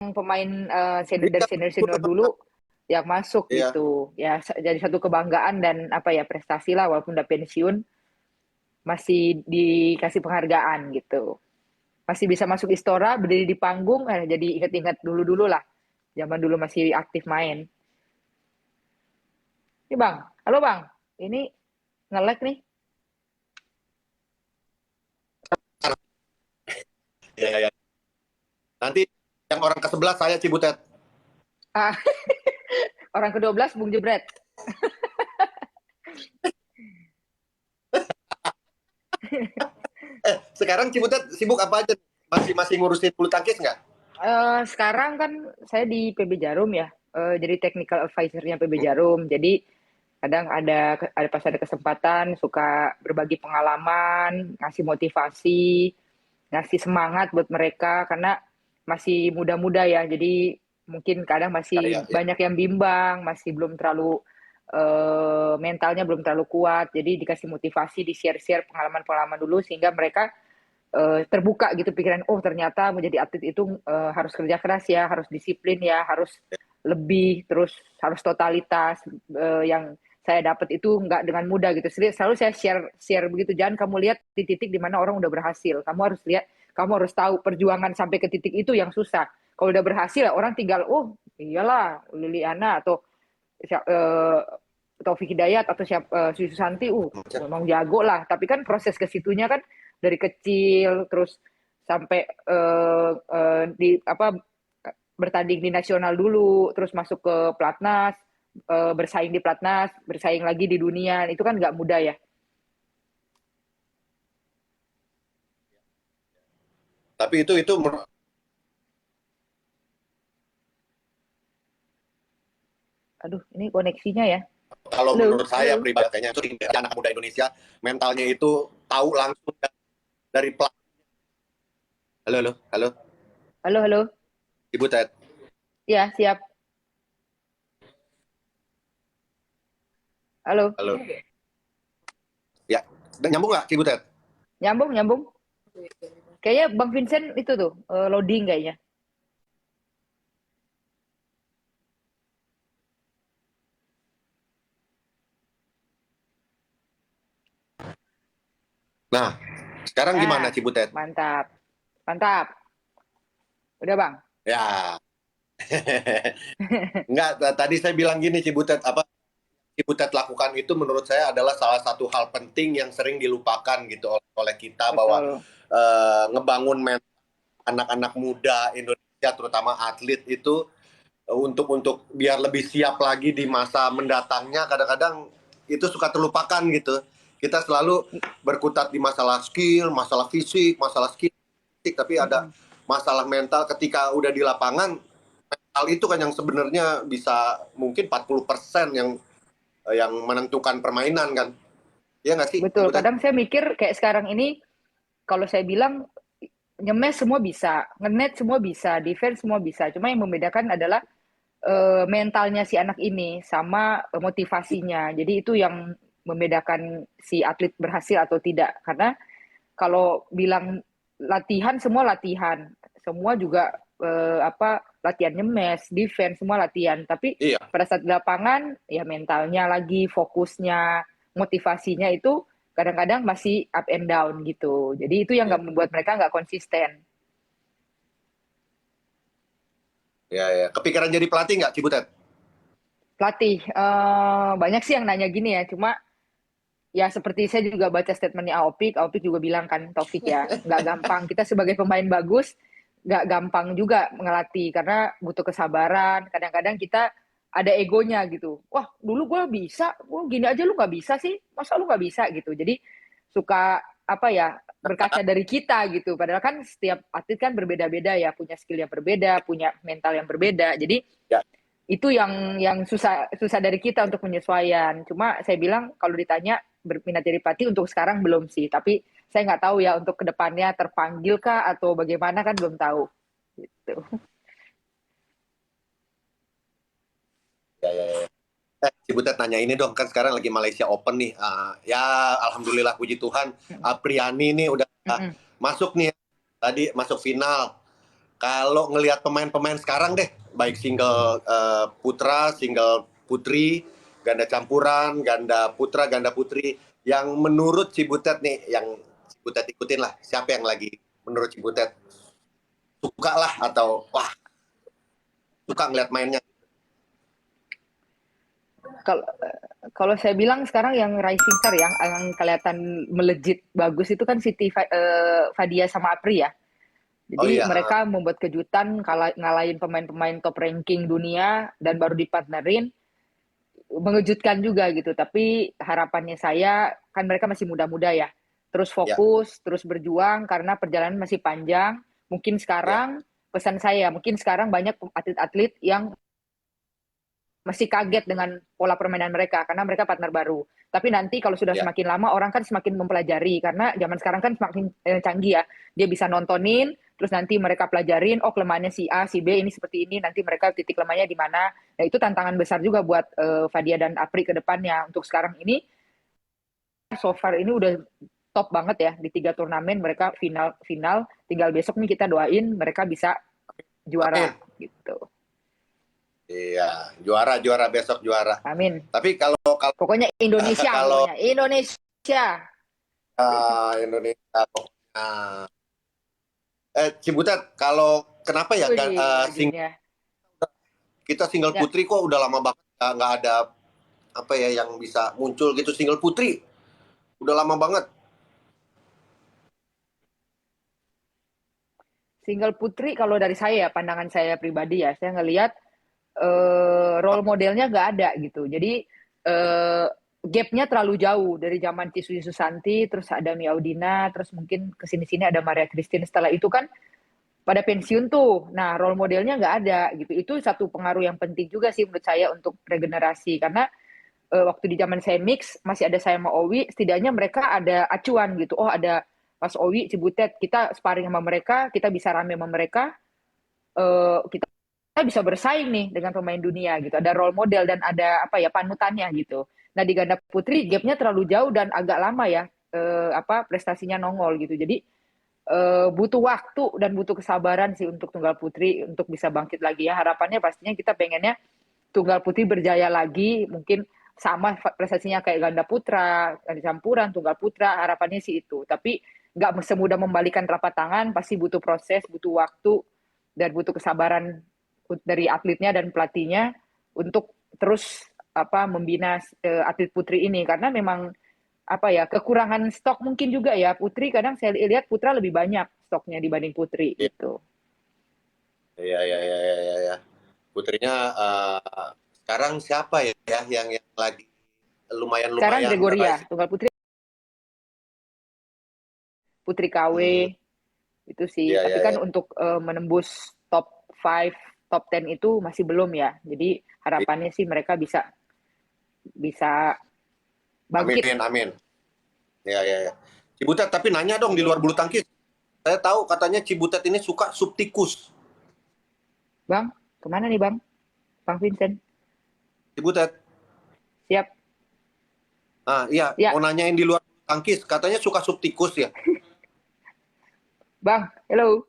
pemain Iya, dari senior dulu yang masuk iya. gitu. Ya jadi satu kebanggaan dan apa ya prestasi lah walaupun udah pensiun masih dikasih penghargaan gitu. Masih bisa masuk Istora, berdiri di panggung, jadi ingat-ingat dulu-dulu lah. Zaman dulu masih aktif main. Ini Bang, halo Bang. Ini nge-lag nih. Iya, iya. Nanti yang orang ke-11 saya Cibutet. Ah, orang ke-12 Bung Jebret. Sekarang Cibutet sibuk apa aja? Masih masih ngurusin bulu tangkis nggak? Sekarang kan saya di PB Jarum ya, jadi technical advisor-nya PB Jarum. Jadi kadang ada pas ada kesempatan suka berbagi pengalaman, ngasih motivasi, ngasih semangat buat mereka karena masih muda-muda ya. Jadi mungkin kadang Ya, masih ya, ya. banyak yang bimbang, masih belum terlalu mentalnya belum terlalu kuat. Jadi dikasih motivasi, di share-share pengalaman-pengalaman dulu sehingga mereka terbuka gitu pikiran, oh ternyata menjadi atlet itu harus kerja keras ya, harus disiplin ya, harus lebih, terus harus totalitas. Yang saya dapat itu nggak dengan mudah gitu. Selalu saya share begitu. Jangan kamu lihat di titik di mana orang udah berhasil. Kamu harus lihat, kamu harus tahu perjuangan sampai ke titik itu yang susah. Kalau udah berhasil, orang tinggal, oh iyalah Liliana atau uh, Taufik Hidayat atau Susanti, memang jago lah. Tapi kan proses ke situnya kan dari kecil, terus sampai di apa bertanding di nasional dulu, terus masuk ke pelatnas, bersaing di pelatnas, bersaing lagi di dunia, itu kan nggak mudah ya. Tapi itu Aduh, ini koneksinya ya. kalau Halo, menurut halo, saya pribadi kayaknya itu anak muda Indonesia mentalnya itu tahu langsung dari pelatih. Halo, halo, halo. halo, halo. Ibu Ted. Ya, siap. Halo. Halo. Ya, nyambung nggak Ibu Ted? Nyambung, nyambung. Kayaknya Bang Vincent itu tuh, loading kayaknya. Nah, sekarang gimana Nah, Cibutet? mantap. Mantap. Udah, Bang. Ya, enggak. Tadi saya bilang gini Cibutet, apa Cibutet lakukan itu menurut saya adalah salah satu hal penting yang sering dilupakan gitu oleh kita bahwa Betul. ngebangun anak-anak muda Indonesia terutama atlet itu untuk biar lebih siap lagi di masa mendatangnya kadang-kadang itu suka terlupakan gitu. Kita selalu berkutat di masalah skill, masalah fisik, masalah skill, tapi ada Mm-mm. masalah mental ketika udah di lapangan. Hal itu kan yang sebenarnya bisa mungkin 40% yang menentukan permainan kan. Iya nggak sih, Betul. Ibu Ted? Kadang saya mikir kayak sekarang ini, kalau saya bilang nyemes semua bisa, ngenet semua bisa, defense semua bisa. Cuma yang membedakan adalah mentalnya si anak ini sama motivasinya. Jadi itu yang membedakan si atlet berhasil atau tidak. Karena kalau bilang latihan, semua latihan, semua juga apa latihan nyemes, defense semua latihan. Tapi Iya. pada saat di lapangan ya mentalnya lagi, fokusnya, motivasinya itu kadang-kadang masih up and down gitu. Jadi itu yang Ya, nggak membuat mereka nggak konsisten. ya, ya. Kepikiran jadi pelatih nggak, Cibutet? Pelatih banyak sih yang nanya gini ya. Cuma ya seperti saya juga baca statementnya Aopik juga bilang kan Taufik ya nggak gampang kita sebagai pemain bagus nggak gampang juga ngelatih karena butuh kesabaran. Kadang-kadang kita ada egonya gitu. Wah dulu gue bisa, gue gini aja lu nggak bisa sih, masa lu nggak bisa gitu. Jadi suka apa ya berkaca dari kita gitu. Padahal kan setiap atlet kan berbeda-beda ya, punya skill yang berbeda, punya mental yang berbeda. Jadi Ya, itu yang susah susah dari kita untuk penyesuaian. Cuma saya bilang kalau ditanya berminat jadi pelatih untuk sekarang belum sih, tapi saya nggak tahu ya untuk kedepannya terpanggil kah atau bagaimana kan belum tahu. Gitu. ya, ya, ya. Cibutet nanya ini dong, kan sekarang lagi Malaysia Open nih. Ya, alhamdulillah puji Tuhan, Apriani nih udah Mm-mm. masuk nih. Tadi masuk final. Kalau ngelihat pemain-pemain sekarang deh, baik single putra, single putri, ganda campuran, ganda putra, ganda putri, yang menurut Cibutet nih, yang Cibutet ikutin lah, siapa yang lagi menurut Cibutet suka lah atau wah suka ngeliat mainnya? Kalau kalau saya bilang sekarang yang rising star yang kelihatan melejit bagus itu kan Fadia sama Apri ya. Oh Jadi iya, mereka membuat kejutan ngalahin pemain-pemain top ranking dunia dan baru dipartnerin, mengejutkan juga gitu. Tapi harapannya saya kan mereka masih muda-muda ya. Terus ya, fokus, terus berjuang karena perjalanan masih panjang. Mungkin ya, sekarang pesan saya, mungkin sekarang banyak atlet-atlet yang masih kaget dengan pola permainan mereka karena mereka partner baru. Tapi nanti kalau sudah ya. semakin lama orang kan semakin mempelajari karena zaman sekarang kan semakin canggih ya. Dia bisa nontonin, terus nanti mereka pelajarin, oh kelemahannya si A, si B ini seperti ini, nanti mereka titik lemahnya di mana. Nah itu tantangan besar juga buat Fadia dan Apri ke depannya. Untuk sekarang ini, so far ini udah top banget ya di 3 turnamen mereka final. Tinggal besok nih kita doain mereka bisa juara Amin. gitu. Iya, juara juara besok juara. Amin. Tapi kalau kalau Pokoknya Indonesia, kalau pokoknya Indonesia. Indonesia pokoknya. Cibutet, kalau kenapa ya Wih, marginnya. kita single Ya, putri kok udah lama banget nggak ada apa ya yang bisa muncul gitu single putri udah lama banget. single putri kalau dari saya, pandangan saya pribadi ya, saya ngelihat role modelnya nggak ada gitu. Jadi gapnya terlalu jauh dari zaman Ciswi Susanti, terus ada Mia Audina, terus mungkin kesini-sini ada Maria Christine. Setelah itu kan pada pensiun tuh. Nah, role modelnya nggak ada gitu. Itu satu pengaruh yang penting juga sih menurut saya untuk regenerasi. Karena waktu di zaman saya mix masih ada saya sama Owi, setidaknya mereka ada acuan gitu. Oh ada Mas Owi, Cibutet, kita sparring sama mereka, kita bisa rame sama mereka, kita bisa bersaing nih dengan pemain dunia gitu. Ada role model dan ada apa ya panutannya gitu. Nah di ganda putri gapnya terlalu jauh dan agak lama ya prestasinya nongol gitu. Jadi butuh waktu dan butuh kesabaran sih untuk tunggal putri untuk bisa bangkit lagi ya. Harapannya pastinya kita pengennya tunggal putri berjaya lagi, mungkin sama prestasinya kayak ganda putra, ganda campuran, tunggal putra, harapannya sih itu. Tapi nggak semudah membalikan telapak tangan, pasti butuh proses, butuh waktu, dan butuh kesabaran dari atletnya dan pelatihnya untuk terus membina atlet putri ini karena memang apa ya kekurangan stok mungkin juga ya putri kadang saya lihat putra lebih banyak stoknya dibanding putri gitu. Iya iya iya iya iya ya. Putrinya sekarang siapa ya yang lagi lumayan Sekarang lumayan Gregoria rising. tunggal putri putri KW Hmm, itu sih. iya Tapi iya kan iya. untuk menembus top 5, top 10 itu masih belum ya. Jadi harapannya sih mereka bisa bisa bangkit. Amin amin. Iya iya iya. Cibutet tapi nanya dong di luar Amin. bulu tangkis. Saya tahu katanya Cibutet ini suka subtikus. Bang, kemana nih Bang? Bang Vincent. Cibutet. Siap. Ah iya, Ya, mau nanyain di luar bulu tangkis katanya suka subtikus ya. Bang. Hello.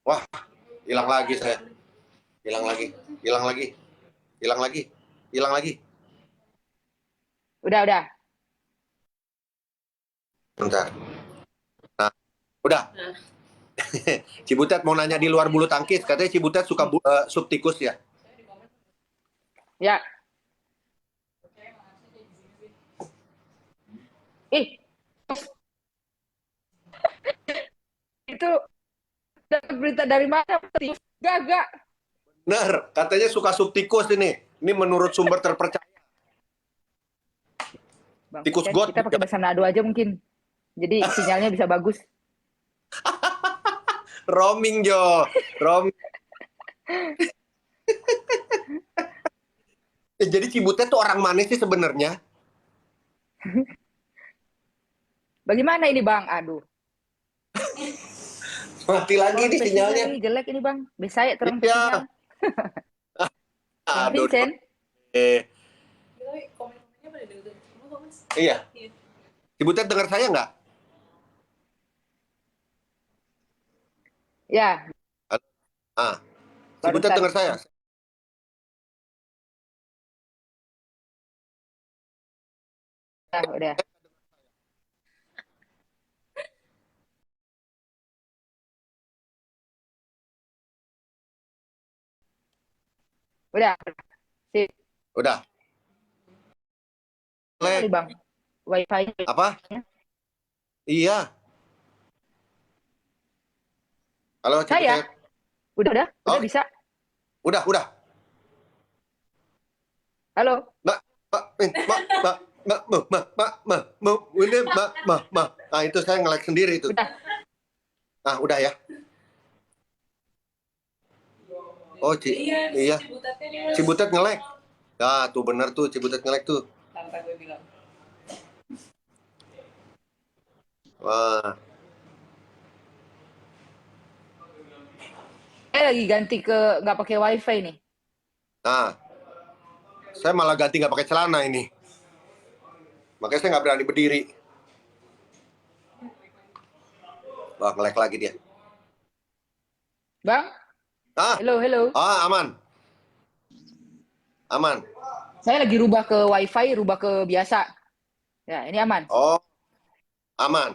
Wah, hilang lagi saya. Hilang lagi. Hilang lagi. Hilang lagi. Hilang lagi. Udah. Bentar. Nah, udah. Cibutet mau nanya di luar bulu tangkis, katanya Cibutet suka subtikus ya. Ya. Ih, itu dapat berita dari mana? Gak. Bener, katanya suka subtikus ini. Ini menurut sumber terpercaya. Bang Tikus Vincent, God. kita pakai bahasa nado aja mungkin. Jadi sinyalnya bisa bagus. Roaming Jo. Roaming. Jadi Cibutet tuh orang mana sih sebenarnya? Bagaimana ini Bang? Aduh. Mati lagi nih Kontes juga sinyalnya. nih, jelek ini Bang. Bisa ya terang sinyal. Iya. Bang Aduh. Vincent. Eh. Iya. Cibutet dengar saya nggak? Ya, Ah, Cibutet Barusan. dengar saya. Udah. Udah. Sip. Udah. Kali Lek. Bang. Wifi. Apa? Iya. Halo Saya. Cibutet. Udah Oke, bisa. udah. Halo. Mbak, mbak, ini mbak. Nah itu saya nge-like sendiri itu. Udah. Nah udah ya. Oh iya. Cibutet nge-like. Nah tuh bener tuh Cibutet nge-like tuh. Wah. Saya lagi ganti ke nggak pakai wifi nih. Nah, saya malah ganti nggak pakai celana ini. Makanya saya nggak berani berdiri. Wah, nge-like lagi dia. Bang. Ah, Hello. aman. Aman. Saya lagi rubah ke wifi, rubah ke biasa. Ya, ini aman. Oh, aman.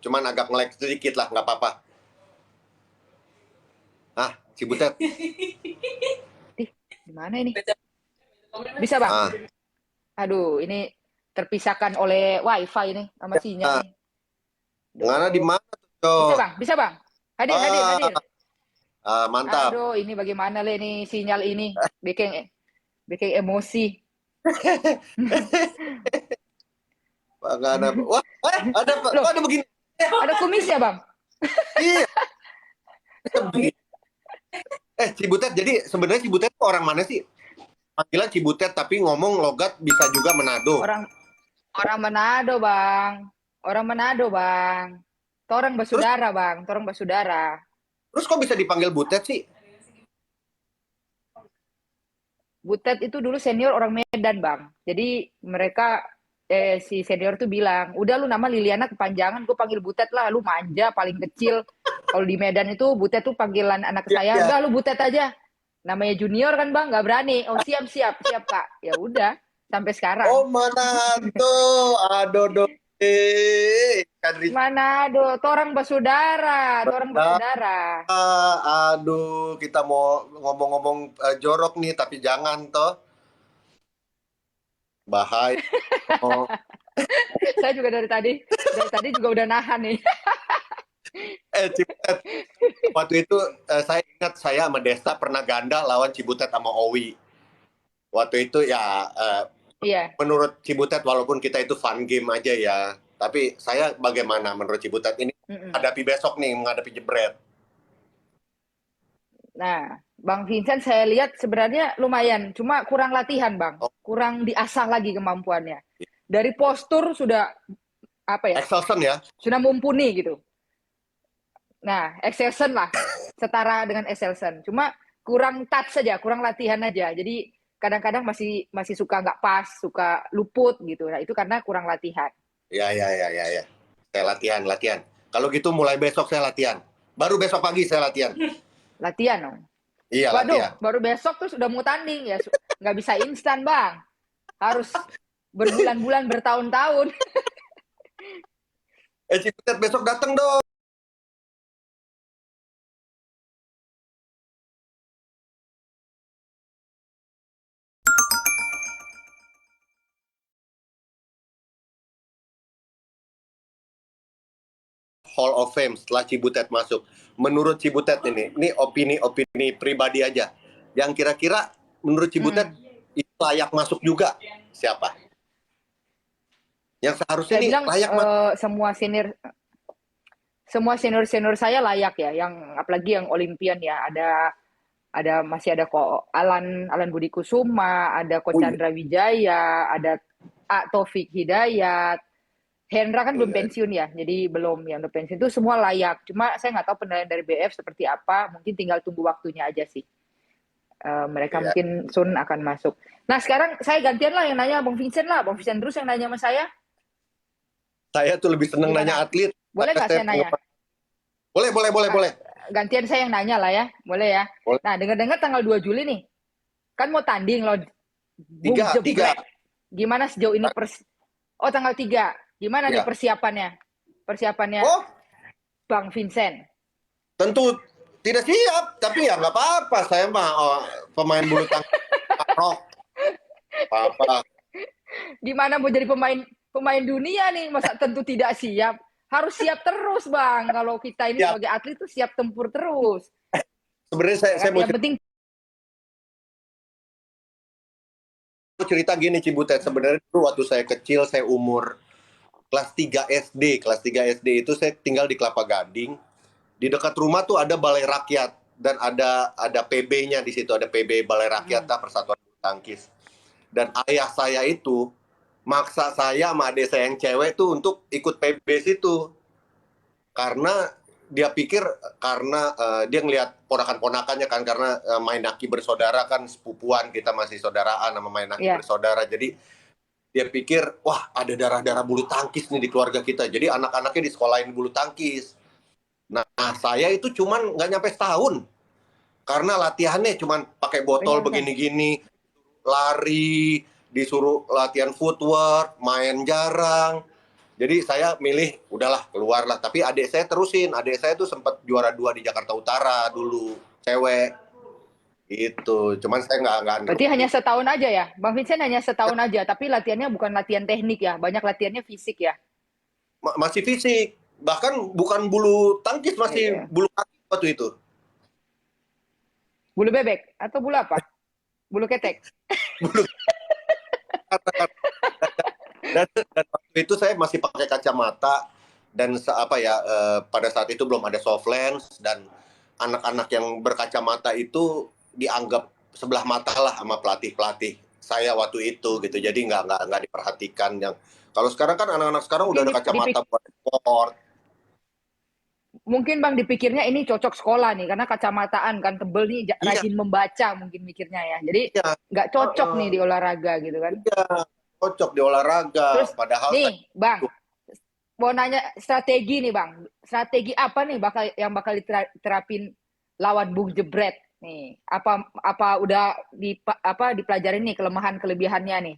Cuman agak nge-lag sedikit lah, nggak apa-apa. Ah, Cibutet. Gimana ini? Bisa Bang? Ah, Aduh, ini terpisahkan oleh wifi nih sama sinyal nih. mana di mana Bisa tuh? Bang? Bisa Bang? Hadir. Mantap. Aduh, ini bagaimana le nih sinyal ini? Bikin emosi. Nggak ada. Wah, Loh, ada begini. ada kumisnya Bang? Iya, begini. Cibutet. Jadi sebenarnya Cibutet itu orang mana sih? Panggilan Cibutet tapi ngomong logat bisa juga Manado. Orang Manado Bang. Orang Manado Bang. Torang basudara Bang. Torang basudara. Terus kok bisa dipanggil Butet sih? Butet itu dulu senior orang Medan Bang. Jadi mereka si senior tuh bilang, udah lu nama Liliana kepanjangan, gue panggil Butet lah, lu manja paling kecil. Kalau di Medan itu Butet tuh panggilan anak Iya, saya, iya. udah lu Butet aja. Namanya junior kan Bang, nggak berani. Oh siap Kak. Ya udah, sampai sekarang. Oh, Manado. Aduh. Manado, torang basudara. Aduh, kita mau ngomong-ngomong jorok nih, tapi jangan toh. Bahaya. Oh. Saya juga dari tadi juga udah nahan nih. Cibutet. Waktu itu saya ingat saya sama Desta pernah ganda lawan Cibutet sama Owi. Waktu itu ya Iya. menurut Cibutet walaupun kita itu fun game aja ya. Tapi saya bagaimana menurut Cibutet ini menghadapi besok nih, menghadapi Jebret. Nah, Bang Vincent saya lihat sebenarnya lumayan, cuma kurang latihan, Bang. Kurang diasah lagi kemampuannya. Dari postur sudah apa ya? Excelsen ya. Sudah mumpuni gitu. Nah, Excelsen lah. Setara dengan Excelsen. Cuma kurang touch saja, kurang latihan aja. Jadi kadang-kadang masih suka nggak pas, suka luput gitu. Nah, itu karena kurang latihan. Ya. Saya latihan. Kalau gitu mulai besok saya latihan. Baru besok pagi saya latihan. Latihan dong. Iya, Waduh, latihan. baru besok tuh sudah mau tanding ya. Nggak bisa instan, Bang. Harus berbulan-bulan, bertahun-tahun. Cibutet besok datang dong. Hall of Fame setelah Cibutet masuk. Menurut Cibutet ini opini pribadi aja. Yang kira-kira menurut Cibutet itu layak masuk juga siapa? Yang seharusnya Saya nih bilang layak masuk. semua senior saya layak ya. Yang apalagi yang Olimpian ya. Masih ada kok Alan Budi Kusuma, ada Ko Chandra Wijaya, ada Taufik Hidayat. Hendra kan belum pensiun ya, jadi belum yang udah pensiun itu semua layak. Cuma saya nggak tahu penilaian dari BF seperti apa, mungkin tinggal tunggu waktunya aja sih. Mereka mungkin soon akan masuk. Nah sekarang saya gantian lah yang nanya Bang Vincent lah, Bang Vincent terus yang nanya sama saya. Saya tuh lebih seneng nanya atlet. Boleh nggak saya nanya? Boleh. gantian saya yang nanya lah ya, boleh ya. Boleh. Nah, dengar-dengar tanggal 2 Juli nih, kan mau tanding loh, Bung Tiga. Jebret. Gimana sejauh ini Oh, tanggal 3. Gimana nih Ya. persiapannya? Persiapannya Oh, Bang Vincent. tentu tidak siap, tapi ya nggak apa-apa. Saya mah pemain bulu tangkis rock. Apa-apa. Gimana mau jadi pemain dunia nih, masa tentu tidak siap? Harus siap terus, Bang. Kalau kita ini Ya, sebagai atlet tuh siap tempur terus. sebenarnya Ya saya kan? mau Yang penting cerita gini Cibutet. Sebenarnya dulu waktu saya kecil, saya umur kelas 3 SD. Kelas 3 SD itu saya tinggal di Kelapa Gading. Di dekat rumah tuh ada balai rakyat dan ada PB-nya di situ, ada PB Balai Rakyat Persatuan Bulu Tangkis. Dan ayah saya itu maksa saya sama adik saya yang cewek tuh untuk ikut PB situ. Karena dia pikir karena dia ngelihat ponakan-ponakannya kan, karena main aki bersaudara kan, sepupuan kita masih saudaraan sama main aki ya. bersaudara. Jadi dia pikir, wah ada darah-darah bulu tangkis nih di keluarga kita. Jadi anak-anaknya disekolahin bulu tangkis. Nah, saya itu cuman nggak nyampe setahun. Karena latihannya cuman pakai botol Bayangkan. begini-gini, lari, disuruh latihan footwork, main jarang. Jadi saya milih, udahlah keluar lah. Tapi adik saya terusin. Adik saya tuh sempat juara 2 di Jakarta Utara dulu, cewek. Itu. Cuman saya nggak Berarti hanya nerusin. setahun aja ya? Bang Vincent hanya setahun aja, tapi latihannya bukan latihan teknik ya, banyak latihannya fisik ya? Masih fisik. Bahkan bukan bulu tangkis, masih Iya. bulu kaki waktu itu. Bulu bebek atau bulu apa? Bulu ketek. Bulu dan waktu itu saya masih pakai kacamata dan apa ya, pada saat itu belum ada soft lens, dan anak-anak yang berkacamata itu dianggap sebelah mata lah sama pelatih-pelatih saya waktu itu gitu. Jadi nggak diperhatikan. Yang kalau sekarang kan anak-anak sekarang udah Mungkin ada kacamata buat sport. mungkin Bang dipikirnya ini cocok sekolah nih, karena kacamataan kan tebel nih, Iya, rajin membaca mungkin mikirnya ya. Jadi iya. nggak cocok nih di olahraga gitu kan. Iya, cocok di olahraga. Terus Padahal nih saya Bang, mau nanya strategi nih Bang. Strategi apa nih bakal diterapin lawan Bung Jebret nih? Apa udah dipelajarin nih kelemahan kelebihannya nih?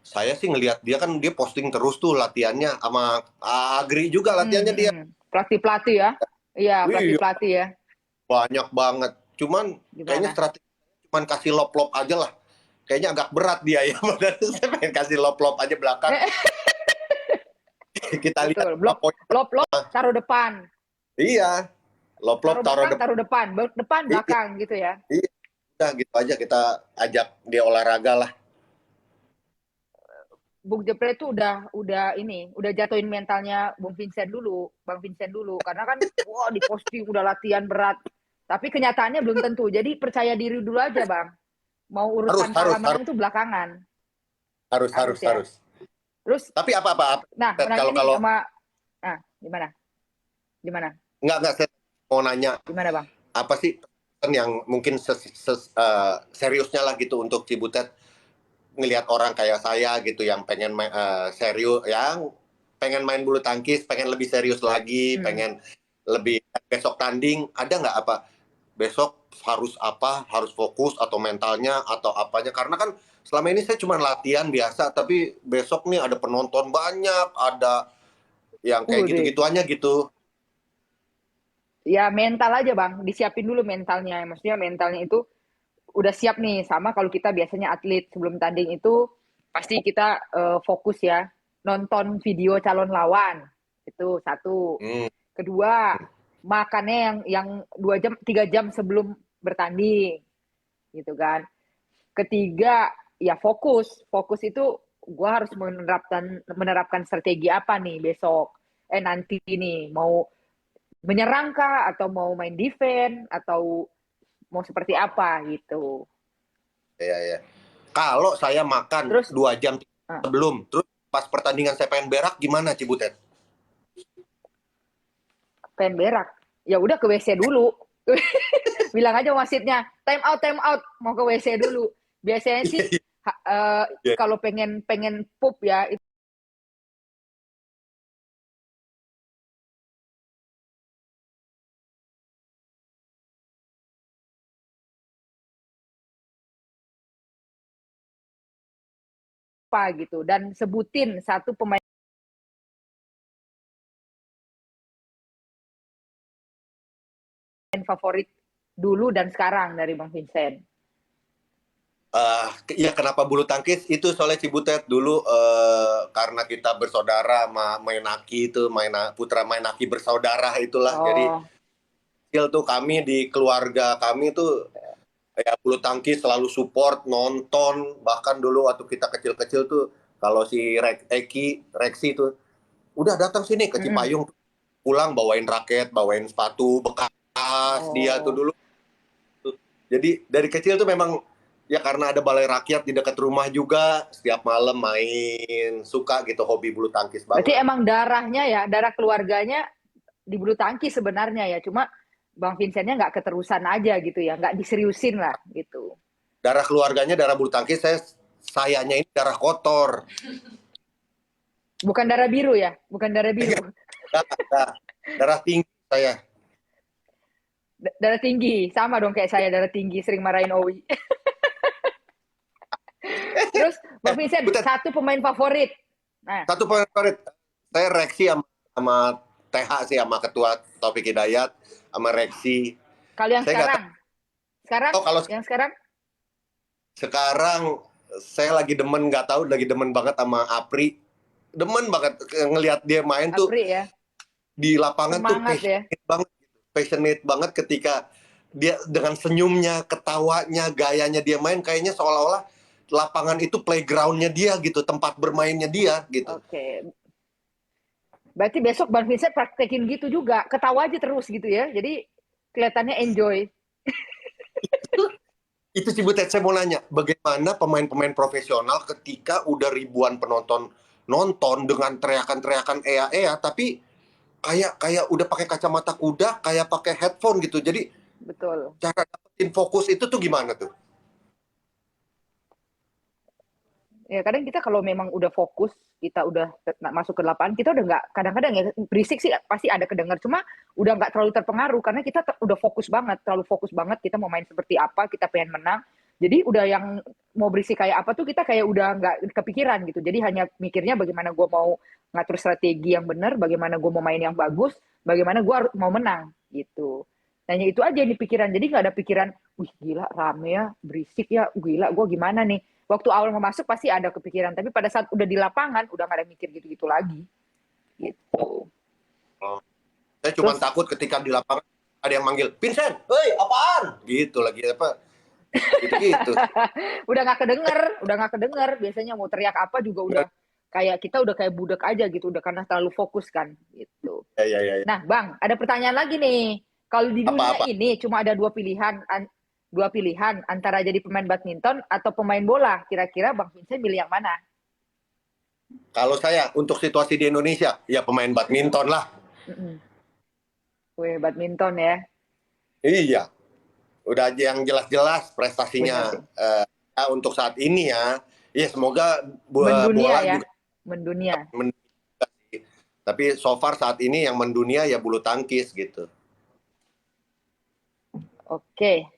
saya sih ngelihat dia kan, dia posting terus tuh latihannya sama Agri juga latihannya dia. Pelatih-pelatih ya. Iya, Wih, pelatih-pelatih ya. banyak banget. Cuman kayaknya Gimana? strategi cuman kasih lop-lop aja lah. Kayaknya agak berat dia ya. Padahal saya pengen kasih lop-lop aja belakang. Kita lihat Betul. apa poin. Lop taruh depan. Iya, lop-lop Taruh taruh belakang, depan. taruh depan. Depan, Iya, belakang gitu ya. iya. Udah gitu aja, kita ajak dia olahraga lah. Bung Jepre itu udah jatuhin mentalnya Bang Vincent dulu, karena kan wah di posting udah latihan berat, tapi kenyataannya belum tentu. Jadi percaya diri dulu aja Bang. Mau Harus, urusan harus, keamanan harus, itu belakangan, harus, harus, harus ya. harus. Terus, Tapi apa? nah menanya Kalau nih kalau sama, gimana, gimana, nggak, saya mau nanya gimana Bang? apa sih yang mungkin seriusnya lah gitu untuk Cibutet ngelihat orang kayak saya gitu yang pengen serius, yang pengen main bulu tangkis, pengen lebih serius lagi, Hmm. pengen lebih besok tanding, ada nggak apa besok harus apa, harus fokus atau mentalnya atau apanya? Karena kan selama ini saya cuma latihan biasa, tapi besok nih ada penonton banyak, ada yang kayak Udah, gitu-gituannya gitu. ya mental aja Bang, disiapin dulu mentalnya. Maksudnya mentalnya itu udah siap nih, sama kalau kita biasanya atlet sebelum tanding itu pasti kita fokus ya, nonton video calon lawan itu satu. Hmm. Kedua, makannya yang 2 jam 3 jam sebelum bertanding gitu kan. Ketiga, ya fokus itu gue harus menerapkan strategi apa nih besok, nanti nih mau menyerang kah atau mau main defense atau mau seperti apa gitu. Ya, ya. Kalau saya makan Terus 2 jam uh, sebelum, terus pas pertandingan saya pengen berak, gimana Cibutet? pengen berak, ya udah ke WC dulu. Bilang aja wasitnya time out mau ke WC dulu. Biasanya sih kalau pengen pengen pup ya apa gitu, dan sebutin satu pemain favorit dulu dan sekarang dari Bang Vincent. Ya kenapa bulu tangkis itu soalnya Cibutet dulu karena kita bersaudara sama Mainaki itu putra Mainaki bersaudara itulah. Jadi Oh, kecil tuh kami di keluarga kami tuh ya bulu tangkis selalu support nonton, bahkan dulu waktu kita kecil-kecil tuh kalau si Reksi tuh udah datang sini ke mm-mm. Cipayung, pulang bawain raket, bawain sepatu bekas dia tuh Oh. dulu. Jadi dari kecil tuh memang ya karena ada balai rakyat di dekat rumah juga, setiap malam main, suka gitu, hobi bulu tangkis Berarti banget. emang darahnya ya, darah keluarganya di bulu tangkis sebenarnya ya. Cuma Bang Vincentnya nggak keterusan aja gitu ya, nggak diseriusin lah gitu. Darah keluarganya darah bulu tangkis, sayanya ini darah kotor. Bukan darah biru ya, bukan darah biru. Darah, darah tinggi saya. Darah tinggi, sama dong kayak saya, darah tinggi, sering marahin Owi. Terus Bang Vincent, Butet, satu pemain favorit. Nah, satu poin favorit. Saya Reksi sama TH sih, sama Ketua Taufik Hidayat, sama Reksi. kalau yang Saya nggak sekarang, sekarang, tahu kalau yang sekarang, sekarang saya lagi demen, nggak tahu lagi demen banget sama Apri. Demen banget ngelihat dia main tuh Apri ya, di lapangan tuh semangat ya. passionate banget ketika dia dengan senyumnya, ketawanya, gayanya dia main kayaknya seolah-olah lapangan itu playgroundnya dia gitu, tempat bermainnya dia gitu. Oke, berarti besok Bang Vincent praktekin gitu juga, ketawa aja terus gitu ya. Jadi kelihatannya enjoy. Itu sih Butet, saya mau nanya, bagaimana pemain-pemain profesional ketika udah ribuan penonton nonton dengan teriakan-teriakan ea-ea, tapi kayak kayak udah pakai kacamata kuda, kayak pakai headphone gitu. Jadi Betul. cara dapetin fokus itu tuh gimana tuh? Ya kadang kita kalau memang udah fokus, kita udah masuk ke lapangan, kita udah nggak, kadang-kadang ya berisik sih pasti ada kedengar, cuma udah nggak terlalu terpengaruh karena kita udah fokus banget, terlalu fokus banget, kita mau main seperti apa, kita pengen menang. Jadi udah yang mau berisik kayak apa tuh kita kayak udah nggak kepikiran gitu. Jadi hanya mikirnya bagaimana gue mau ngatur strategi yang benar, bagaimana gue mau main yang bagus, bagaimana gue mau menang gitu. Hanya itu aja di pikiran. Jadi nggak ada pikiran, wih gila rame ya, berisik ya, gila gue gimana nih. Waktu awal mau masuk pasti ada kepikiran, tapi pada saat udah di lapangan udah gak ada mikir gitu-gitu lagi. Gitu. Oh. Saya cuma Terus takut ketika di lapangan ada yang manggil, Vincent, hei apaan? Gitu lagi apa? Gitu-gitu. udah nggak kedenger. Biasanya mau teriak apa juga udah kayak kita udah kayak budak aja gitu, udah karena terlalu fokus kan gitu. Ya, ya, ya, ya. Nah, Bang, ada pertanyaan lagi nih. Kalau di dunia Apa-apa? ini cuma ada dua pilihan antara jadi pemain badminton atau pemain bola. Kira-kira Bang Vincent milih yang mana? Kalau saya untuk situasi di Indonesia, ya pemain badminton lah. Mm-mm. Wih, badminton ya. Iya, udah yang jelas-jelas Bener prestasinya sih. ya, untuk saat ini ya. Ya semoga Mendunia bola ya, juga mendunia. mendunia sih. Tapi so far saat ini yang mendunia ya bulu tangkis gitu. Oke,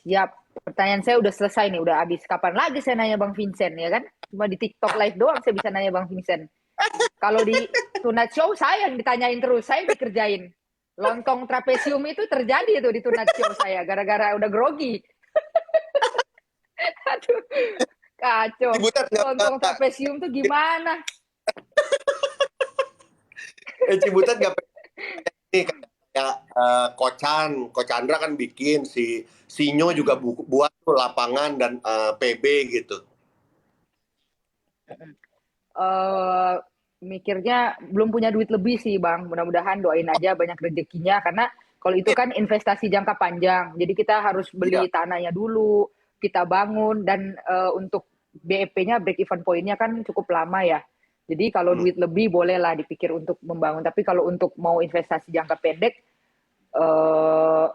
siap. Pertanyaan saya udah selesai nih, udah habis. Kapan lagi saya nanya Bang Vincent ya kan? Cuma di TikTok live doang saya bisa nanya Bang Vincent. Kalau di Tonight Show saya yang ditanyain terus, saya dikerjain. Lontong trapesium itu terjadi tuh di Tonight Show saya, gara-gara udah grogi. Aduh, kacau. Cibutet Lontong trapesium tuh gimana? Cibutet nggak ini kayak Coach Chandra kan bikin si Sinyo juga buat tuh lapangan dan PB gitu. uh, mikirnya belum punya duit lebih sih Bang. Mudah-mudahan doain aja banyak rezekinya karena kalau itu kan investasi jangka panjang. Jadi kita harus Iya. beli tanahnya dulu, kita bangun dan untuk BEP-nya break even point-nya kan cukup lama ya. Jadi kalau Hmm. duit lebih bolehlah dipikir untuk membangun. Tapi kalau untuk mau investasi jangka pendek eh,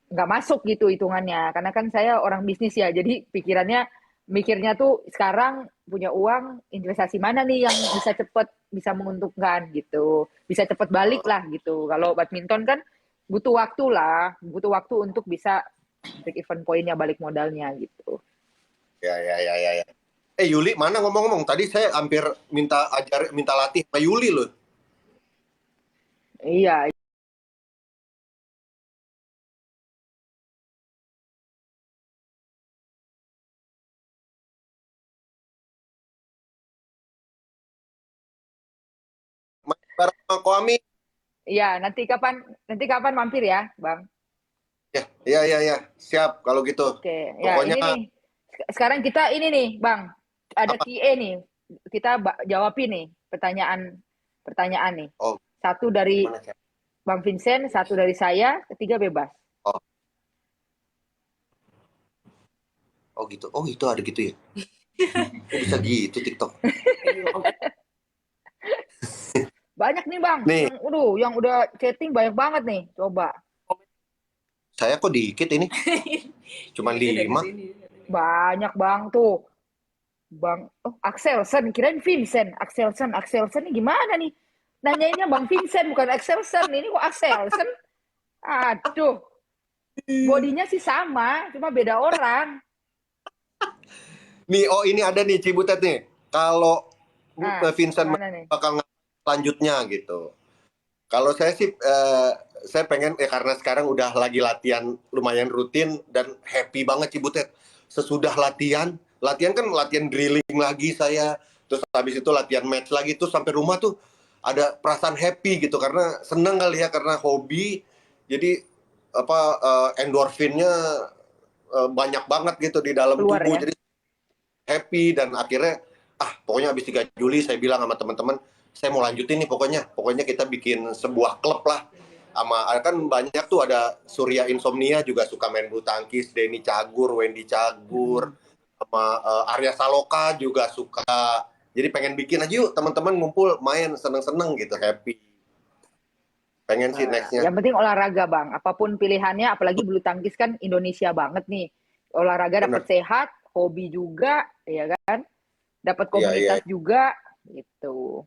nggak masuk gitu hitungannya. Karena kan saya orang bisnis ya. Jadi pikirannya mikirnya tuh sekarang punya uang investasi mana nih yang bisa cepet bisa menguntungkan gitu, bisa cepet balik Oh, lah gitu. Kalau badminton kan butuh waktu lah, butuh waktu untuk bisa break even pointnya balik modalnya gitu. ya, ya, ya, ya, ya. Yuli mana ngomong-ngomong? Tadi saya hampir minta latih sama Yuli loh. Iya, Main bareng sama Koami. iya. Nanti kapan mampir ya, Bang? Ya, ya, ya, ya. Siap kalau gitu. Oke, ya Pokoknya ini nih. Sekarang kita ini nih, Bang. Ada apa? QA nih. Kita jawabin nih pertanyaan nih. Oh, Satu dari gimana sih? Bang Vincent, satu dari saya, ketiga bebas. Oh, oh gitu. Oh, itu ada gitu ya. Oh, bisa gitu TikTok. Banyak nih, Bang. Nih, Yang udah chatting banyak banget nih. Coba. saya kok dikit ini. Cuma 5. Banyak, Bang. Tuh. Bang, oh Axelsen, kirain Vincent. Axelsen ini gimana nih? Nanyainnya Bang Vincent, bukan Axelsen. Ini kok Axelsen? Aduh, bodinya sih sama, cuma beda orang. Nih, oh ini ada nih Cibutet nih. Kalau Nah, Vincent gimana nih? bakal selanjutnya gitu. Kalau saya sih, saya pengen ya karena sekarang udah lagi latihan lumayan rutin dan happy banget Cibutet. Sesudah latihan, latihan kan latihan drilling lagi saya, terus habis itu latihan match lagi, tuh sampai rumah tuh ada perasaan happy gitu karena seneng kali ya karena hobi. Jadi apa endorfinnya banyak banget gitu di dalam Keluar tubuh. ya? Jadi happy dan akhirnya pokoknya habis 3 Juli saya bilang sama teman-teman saya mau lanjutin nih pokoknya kita bikin sebuah klub lah sama kan banyak tuh ada Surya Insomnia juga suka main bulu tangkis, Denny Cagur, Wendy Cagur, Mm-mm. sama Arya Saloka juga suka. Jadi pengen bikin aja yuk teman-teman ngumpul main seneng-seneng gitu happy. Pengen sih Nah, nextnya. yang penting olahraga, Bang. Apapun pilihannya, apalagi bulu tangkis kan Indonesia banget nih. Olahraga dapat Bener. sehat, hobi juga, ya kan? Dapat Iya, iya, komunitas juga, gitu.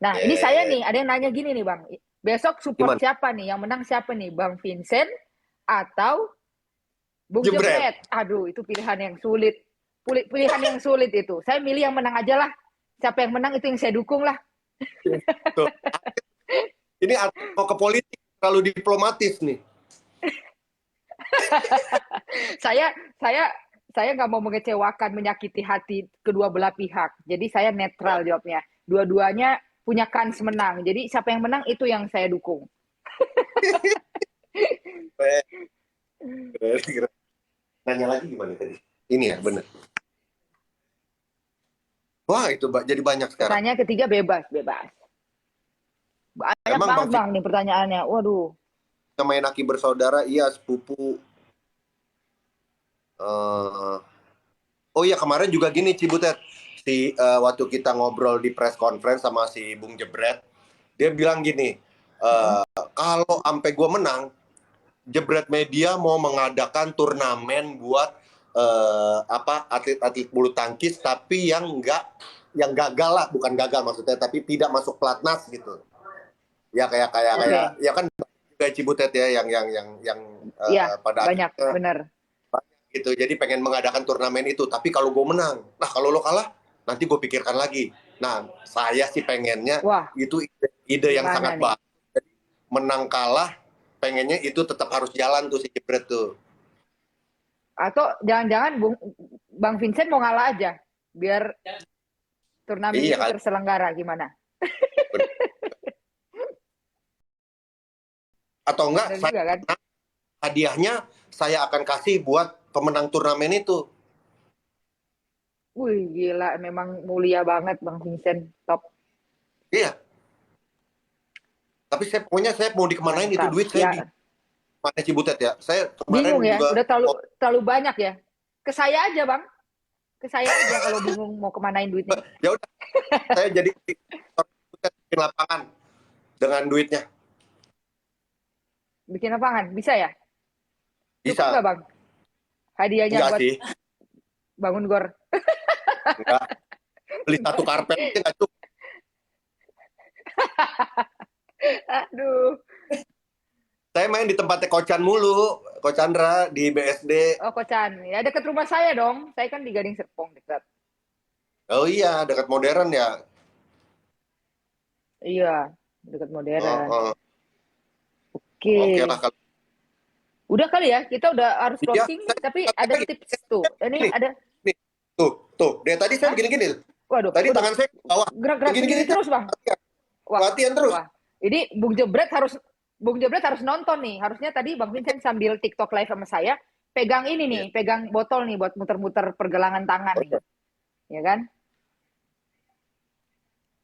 Nah, ini saya iya. nih, ada yang nanya gini nih, Bang. Besok support Gimana? siapa nih? Yang menang siapa nih? Bang Vincent atau Bung Jebret. Jebret? Aduh, itu pilihan yang sulit. Pilihan yang sulit itu. Saya milih yang menang aja lah. Siapa yang menang itu yang saya dukung lah. Tuh. Ini mau ke politik terlalu diplomatis nih. saya saya saya nggak mau mengecewakan, menyakiti hati kedua belah pihak. Jadi saya netral jawabnya. Dua-duanya punya kans menang. Jadi siapa yang menang itu yang saya dukung. Nanya lagi gimana tadi? Ini ya, bener. Wah, itu jadi banyak sekarang. Pertanyaan ketiga bebas, bebas. Banyak Emang banget Bang Bang Vika nih pertanyaannya. Waduh. main aki bersaudara, iya sepupu. Eh, oh iya kemarin juga gini Cibutet. Waktu kita ngobrol di press conference sama si Bung Jebret, dia bilang gini, kalau sampai gue menang, Jebret Media mau mengadakan turnamen buat apa atlet-atlet bulu tangkis tapi yang gagal lah, bukan gagal maksudnya, tapi tidak masuk pelatnas gitu. Ya kayak Oke. ya kan kayak Cibutet ya yang Iya, pada banyak, akhirnya bener. gitu. Jadi pengen mengadakan turnamen itu. Tapi kalau gue menang, nah kalau lo kalah, nanti gue pikirkan lagi. Nah, saya sih pengennya Wah, itu ide yang gimana sangat nih? bagus. Jadi, menang kalah, pengennya itu tetap harus jalan tuh si Jebret tuh. Atau jangan-jangan Bang Vincent mau ngalah aja biar turnamen Iya itu kali. terselenggara gimana? Atau enggak, Bener juga kan? hadiahnya saya akan kasih buat pemenang turnamen itu. Wih, gila, memang mulia banget Bang Vincent. Top, Iya. Tapi pokoknya saya mau dikemanain itu mantap. duit saya Ya, di mana Cibutet ya. Saya bingung kemarin ya, juga udah terlalu banyak ya. Ke saya aja Bang, ke saya aja kalau bingung mau kemanain duitnya. ya udah saya jadi bikin lapangan dengan duitnya. Bikin lapangan, bisa ya? Cukup Bisa. nggak Bang? Hadiahnya Enggak buat sih. bangun gor. Enggak. Beli satu karpet aja nggak cukup. Aduh. Saya main di tempatnya Kocan mulu, Coach Chandra di BSD. Oh, Kocan. Ya, dekat rumah saya dong. Saya kan di Gading Serpong dekat. Oh iya, dekat modern ya. Iya, dekat modern. Oh, Oke. oke lah kalau Udah kali ya, kita udah harus iya. closing nih, tapi ada tips tuh. Ini Ini, ada, nih, tuh. Dari tadi saya hah? begini-gini. Waduh, Tadi waduh, tangan saya ke bawah. gerak-gerak Begini-gini sendiri terus, Bang. latihan, Wah, latihan terus. wah. Ini Bung Jebret harus nonton nih. Harusnya tadi Bang Vincent sambil TikTok live sama saya, pegang ini nih, Iya. pegang botol nih buat muter-muter pergelangan tangan nih. Ya kan?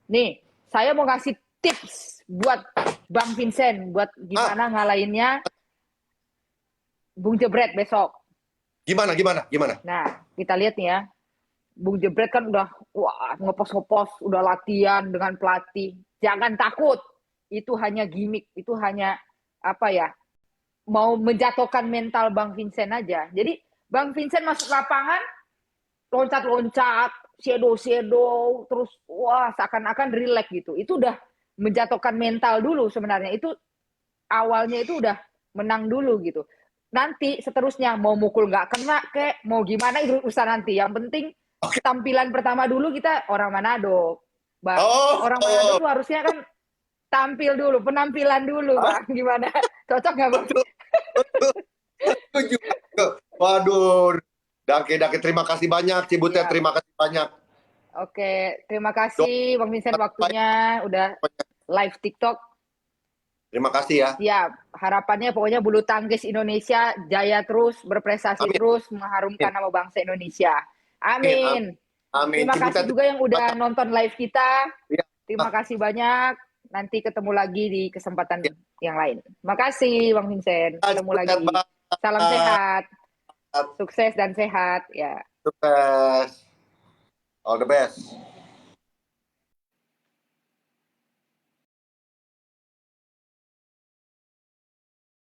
Nih, saya mau ngasih tips buat Bang Vincent, buat gimana ngalahinnya Bung Jebret besok. Gimana? Nah, kita lihat nih ya. Bung Jebret kan udah wah ngepos-ngepos, udah latihan dengan pelatih. Jangan takut. Itu hanya gimmick, itu hanya apa ya? Mau menjatuhkan mental Bang Vincent aja. Jadi Bang Vincent masuk lapangan, loncat-loncat, shadow, terus wah seakan-akan relax gitu. Itu udah menjatuhkan mental dulu sebenarnya. Itu awalnya itu udah menang dulu gitu. Nanti seterusnya mau mukul nggak kena kek, mau gimana itu urusan nanti. Yang penting Oke. tampilan pertama dulu kita orang Manado, Bang. Oh, Orang Manado tuh harusnya kan tampil dulu, penampilan dulu, ah, Bang. Gimana? Cocok nggak, Bang? betul, betul. Setuju. Waduh, Dake, terima kasih banyak, Cibutet, Siap. terima kasih banyak. Oke, terima kasih Bang Vincent waktunya udah live TikTok. Terima kasih ya. Siap. Harapannya pokoknya bulu tangkis Indonesia jaya terus, berprestasi Amin. terus, mengharumkan nama bangsa Indonesia. Amin. Amin. Amin. Amin. Terima kasih Cibutet, juga yang udah nonton live kita. ya. Terima kasih banyak. Nanti ketemu lagi di kesempatan yang lain. Makasih Bang Vincent. Ketemu Cibutet, lagi. Salam sehat. Sukses dan sehat ya. Sukses. All the best.